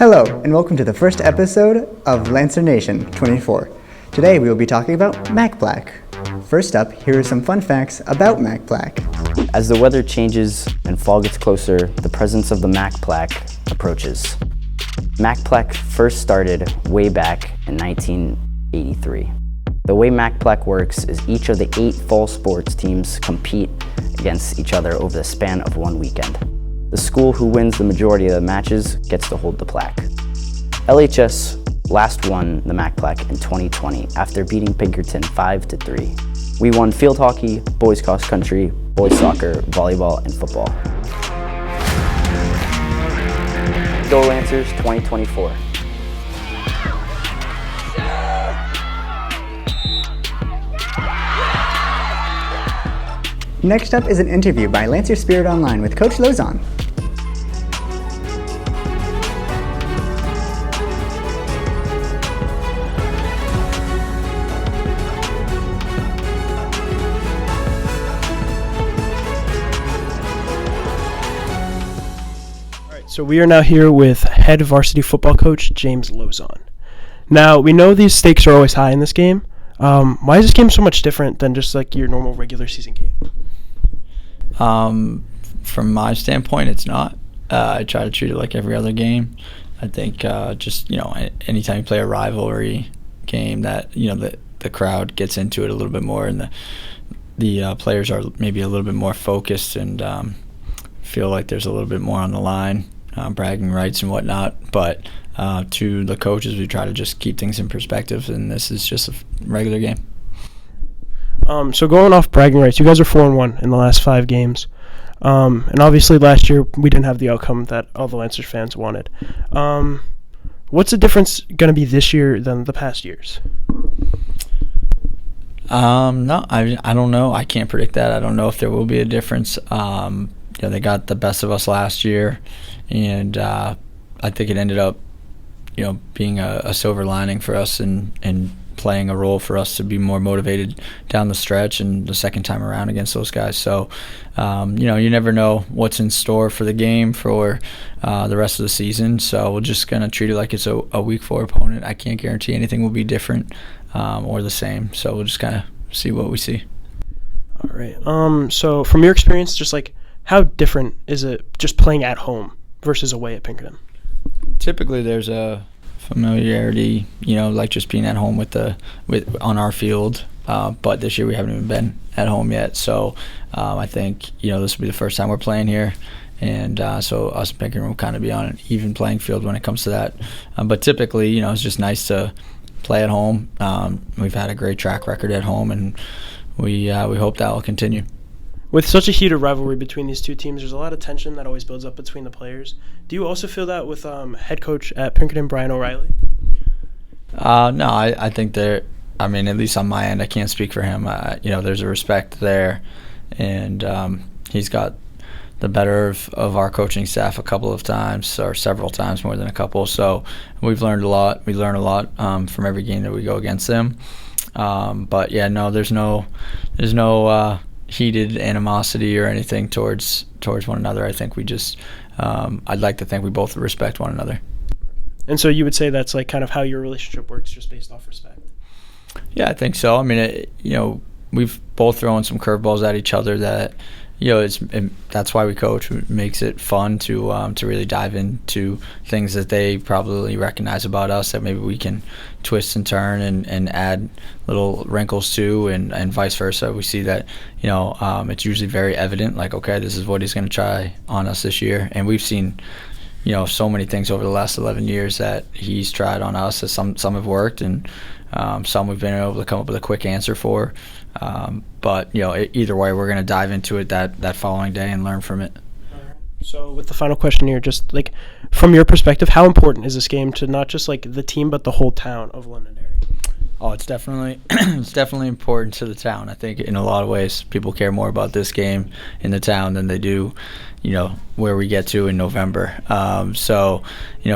Hello, and welcome to the first episode of Lancer Nation 24. Today we will be talking about Mack Plaque. First up, here are some fun facts about Mack Plaque. As the weather changes and fall gets closer, the presence of the Mack Plaque approaches. Mack Plaque first started way back in 1983. The way Mack Plaque works is each of the 8 fall sports teams compete against each other over the span of one weekend. The school who wins the majority of the matches gets to hold the plaque. LHS last won the Mack Plaque in 2020 after beating Pinkerton 5-3. We won field hockey, boys cross country, boys soccer, volleyball, and football. Go Lancers 2024. Next up is an interview by Lancer Spirit Online with Coach Lozon. So we are now here with head varsity football coach James Lozon. Now, we know these stakes are always high in this game. Why is this game so much different than just like your normal regular season game? From my standpoint, it's not. I try to treat it like every other game. I think anytime you play a rivalry game, that the crowd gets into it a little bit more, and the players are maybe a little bit more focused and feel like there's a little bit more on the line. Bragging rights and whatnot, but to the coaches, we try to just keep things in perspective, and this is just a regular game. So going off bragging rights, you guys are 4-1 in the last 5 games, and obviously last year we didn't have the outcome that all the Lancers fans wanted. What's the difference going to be this year than the past years? No, I don't know. I can't predict that. I don't know if there will be a difference. They got the best of us last year, and I think it ended up, being a silver lining for us and playing a role for us to be more motivated down the stretch and the second time around against those guys. So, you never know what's in store for the game for the rest of the season. So we're just going to treat it like it's a week 4 opponent. I can't guarantee anything will be different or the same. So we'll just kind of see what we see. All right. So from your experience, just like how different is it just playing at home versus away at Pinkerton? Typically, there's a familiarity, like just being at home on our field. But this year we haven't even been at home yet, so I think this will be the first time we're playing here, and so us and Pinkerton will kind of be on an even playing field when it comes to that. But typically, it's just nice to play at home. We've had a great track record at home, and we hope that will continue. With such a heated rivalry between these two teams, there's a lot of tension that always builds up between the players. Do you also feel that with head coach at Pinkerton, Brian O'Reilly? No, I think at least on my end, I can't speak for him. There's a respect there, and he's got the better of our coaching staff a couple of times, or several times, more than a couple. So we've learned a lot. We learn a lot from every game that we go against them. But yeah, no, there's no heated animosity or anything towards one another. I think we just I'd like to think we both respect one another. And so you would say that's like kind of how your relationship works, just based off respect? Yeah, I think so. We've both thrown some curveballs at each other that that's why we coach. It makes it fun to really dive into things that they probably recognize about us that maybe we can twist and turn and add little wrinkles to, and vice versa. We see that it's usually very evident, like, okay, this is what he's going to try on us this year, and we've seen so many things over the last 11 years that he's tried on us. That some have worked, and some we've been able to come up with a quick answer for. But either way, we're going to dive into it that following day and learn from it. So with the final question here, just like from your perspective, how important is this game to not just like the team but the whole town of Londonderry? Oh, it's definitely important to the town. I think in a lot of ways people care more about this game in the town than they do, where we get to in November. So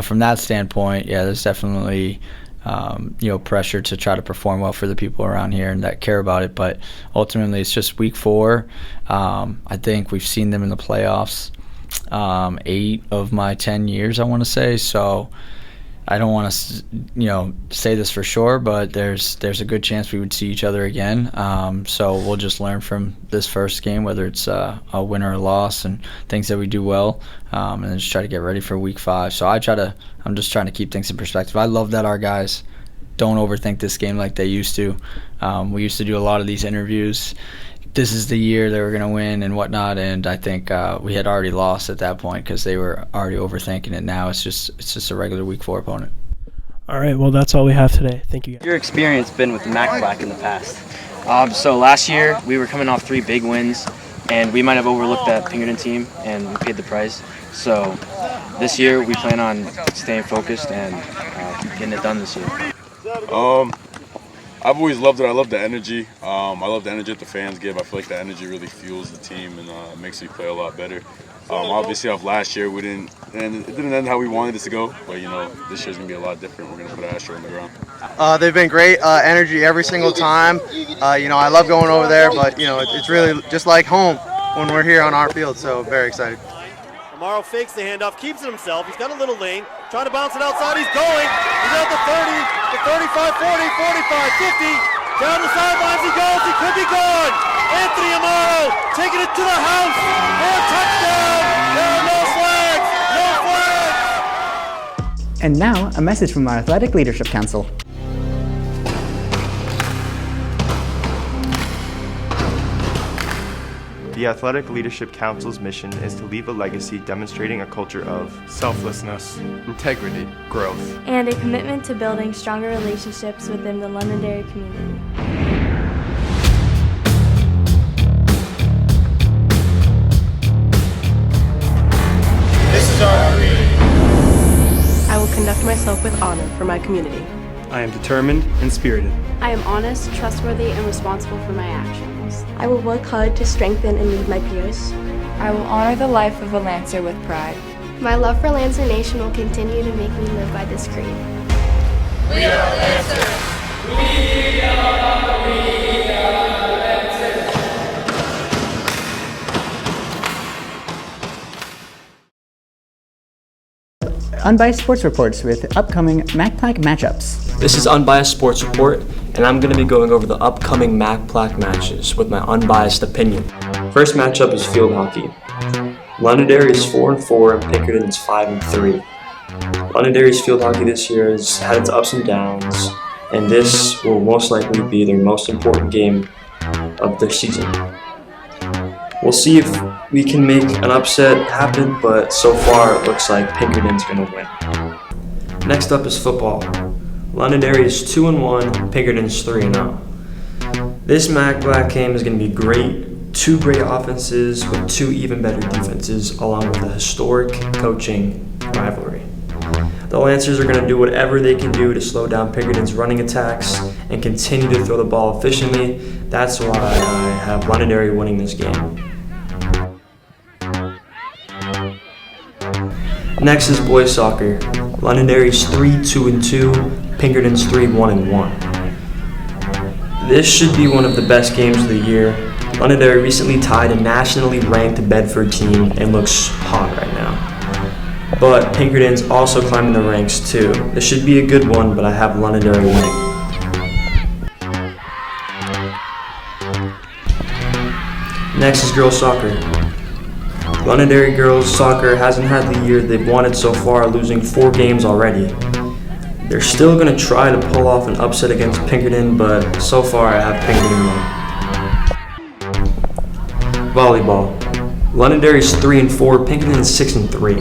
from that standpoint, yeah, there's definitely pressure to try to perform well for the people around here and that care about it. But ultimately, it's just week 4. I think we've seen them in the playoffs 8 of my 10 years, I want to say. So I don't want to, say this for sure, but there's a good chance we would see each other again. So we'll just learn from this first game, whether it's a win or a loss, and things that we do well, and then just try to get ready for Week 5. So I'm just trying to keep things in perspective. I love that our guys don't overthink this game like they used to. We used to do a lot of these interviews. This is the year they were going to win and whatnot, and I think we had already lost at that point because they were already overthinking it. Now it's just a regular Week 4 opponent. All right, well, that's all we have today. Thank you, guys. Your experience been with Mack Plaque in the past? So last year we were coming off 3 big wins, and we might have overlooked that Pinkerton team, and we paid the price. So this year we plan on staying focused and getting it done this year. I've always loved it. I love the energy. I love the energy that the fans give. I feel like the energy really fuels the team and makes me play a lot better. Obviously, off last year, it didn't end how we wanted it to go. But this year's gonna be a lot different. We're gonna put an Astro on the ground. They've been great. Energy every single time. I love going over there, but it's really just like home when we're here on our field. So very excited. Amaro fakes the handoff, keeps it himself. He's got a little lane, trying to bounce it outside. He's going. He's at the 30, the 35, 40, 45, 50. Down the sidelines he goes. He could be gone. Anthony Amaro taking it to the house for a touchdown. There are no flags. No flags. And now, a message from our Athletic Leadership Council. The Athletic Leadership Council's mission is to leave a legacy demonstrating a culture of selflessness, integrity, growth, and a commitment to building stronger relationships within the Londonderry community. This is our creed. I will conduct myself with honor for my community. I am determined and spirited. I am honest, trustworthy, and responsible for my actions. I will work hard to strengthen and lead my peers. I will honor the life of a Lancer with pride. My love for Lancer Nation will continue to make me live by this creed. We are Lancers! We are Lancers! Unbiased Sports Reports with upcoming Mack Plaque matchups. This is Unbiased Sports Report, and I'm going to be going over the upcoming Mack Plaque matches with my unbiased opinion. First matchup is field hockey. Londonderry is 4-4 and Pinkerton is 5-3. Londonderry's field hockey this year has had its ups and downs, and this will most likely be their most important game of their season. We'll see if we can make an upset happen, but so far it looks like Pinkerton's going to win. Next up is football. Londonderry is 2-1, Pinkerton's 3-0. This Mack Plaque game is going to be great. 2 great offenses with 2 even better defenses, along with a historic coaching rivalry. The Lancers are going to do whatever they can do to slow down Pinkerton's running attacks and continue to throw the ball efficiently. That's why I have Londonderry winning this game. Next is boys soccer. Londonderry's 3-2-2, Pinkerton's 3-1-1. This should be one of the best games of the year. Londonderry recently tied a nationally ranked Bedford team and looks hot right now. But Pinkerton's also climbing the ranks too. This should be a good one, but I have Londonderry winning. Next is girls soccer. Londonderry girls soccer hasn't had the year they've wanted so far, losing 4 games already. They're still going to try to pull off an upset against Pinkerton, but so far I have Pinkerton winning. Volleyball. Londonderry's 3-4, Pinkerton's 6-3.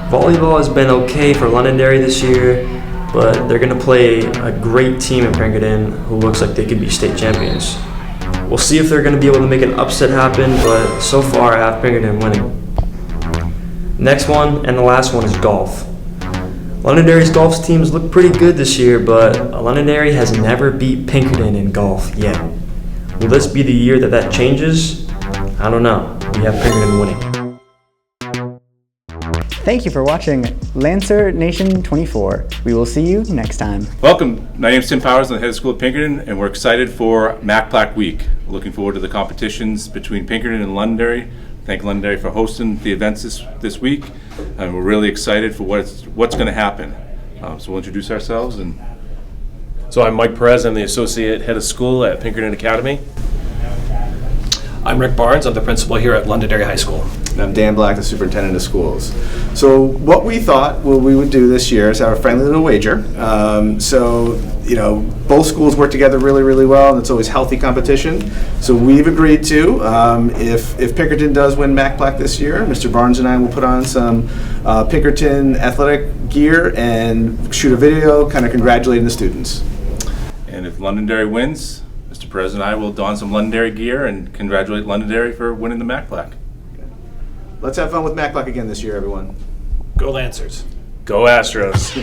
Volleyball has been okay for Londonderry this year, but they're going to play a great team in Pinkerton who looks like they could be state champions. We'll see if they're going to be able to make an upset happen, but so far I have Pinkerton winning. Next one, and the last one, is golf. Londonderry's golf teams look pretty good this year, but Londonderry has never beat Pinkerton in golf yet. Will this be the year that changes? I don't know. We have Pinkerton winning. Thank you for watching Lancer Nation 24. We will see you next time. Welcome. My name is Tim Powers. I'm the head of school at Pinkerton, and we're excited for Mack Plaque Week. Looking forward to the competitions between Pinkerton and Londonderry thank Londonderry for hosting the events this week. And we're really excited for what's going to happen. So we'll introduce ourselves. So I'm Mike Perez. I'm the Associate Head of School at Pinkerton Academy. I'm Rick Barnes. I'm the principal here at Londonderry High School. And I'm Dan Black, the Superintendent of Schools. So what we thought we would do this year is have a friendly little wager. Both schools work together really, really well, and it's always healthy competition. So we've agreed to, if Pinkerton does win Mack Plaque this year, Mr. Barnes and I will put on some Pinkerton athletic gear and shoot a video kind of congratulating the students. And if Londonderry wins, Mr. Perez and I will don some Londonderry gear and congratulate Londonderry for winning the Mack Plaque. Let's have fun with Mack Plaque again this year, everyone. Go Lancers. Go Astros.